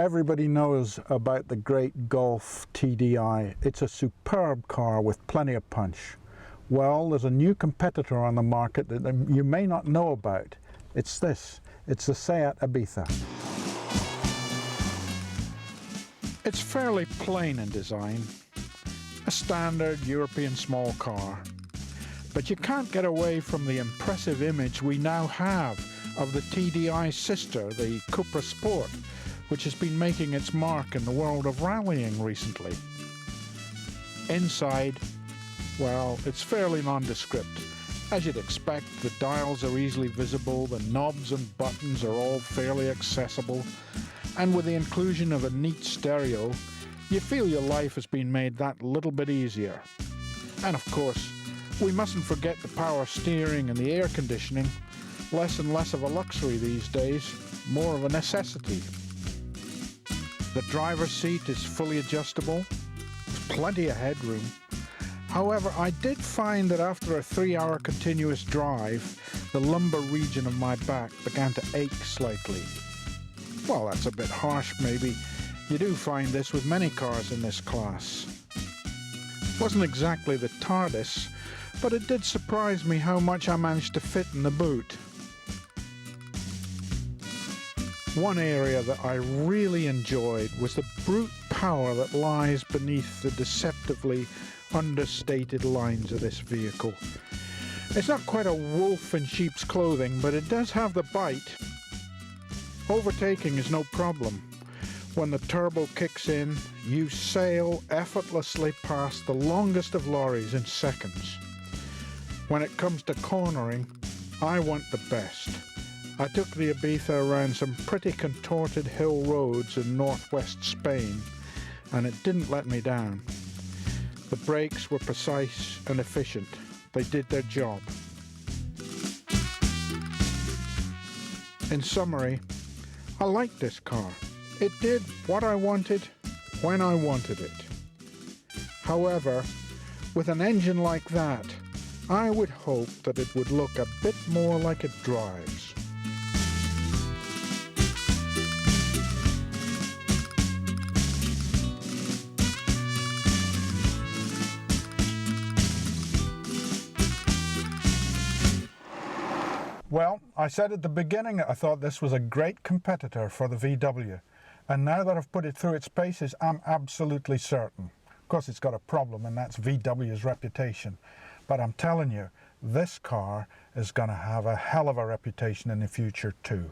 Everybody knows about the great Golf TDi. It's a superb car with plenty of punch. Well, there's a new competitor on the market that you may not know about. It's this. It's the Seat Ibiza. It's fairly plain in design, a standard European small car. But you can't get away from the impressive image we now have of the TDi sister, the Cupra Sport, which has been making its mark in the world of rallying recently. Inside, well, it's fairly nondescript. As you'd expect, the dials are easily visible, the knobs and buttons are all fairly accessible, and with the inclusion of a neat stereo, you feel your life has been made that little bit easier. And of course, we mustn't forget the power steering and the air conditioning. Less and less of a luxury these days, more of a necessity. The driver's seat is fully adjustable, with plenty of headroom. However, I did find that after a 3-hour continuous drive, the lumbar region of my back began to ache slightly. Well, that's a bit harsh maybe. You do find this with many cars in this class. It wasn't exactly the TARDIS, but it did surprise me how much I managed to fit in the boot. One area that I really enjoyed was the brute power that lies beneath the deceptively understated lines of this vehicle. It's not quite a wolf in sheep's clothing, but it does have the bite. Overtaking is no problem. When the turbo kicks in, you sail effortlessly past the longest of lorries in seconds. When it comes to cornering, I want the best. I took the Ibiza around some pretty contorted hill roads in northwest Spain, and it didn't let me down. The brakes were precise and efficient. They did their job. In summary, I liked this car. It did what I wanted, when I wanted it. However, with an engine like that, I would hope that it would look a bit more like it drives. Well, I said at the beginning that I thought this was a great competitor for the VW. And now that I've put it through its paces, I'm absolutely certain. Of course, it's got a problem, and that's VW's reputation. But I'm telling you, this car is going to have a hell of a reputation in the future too.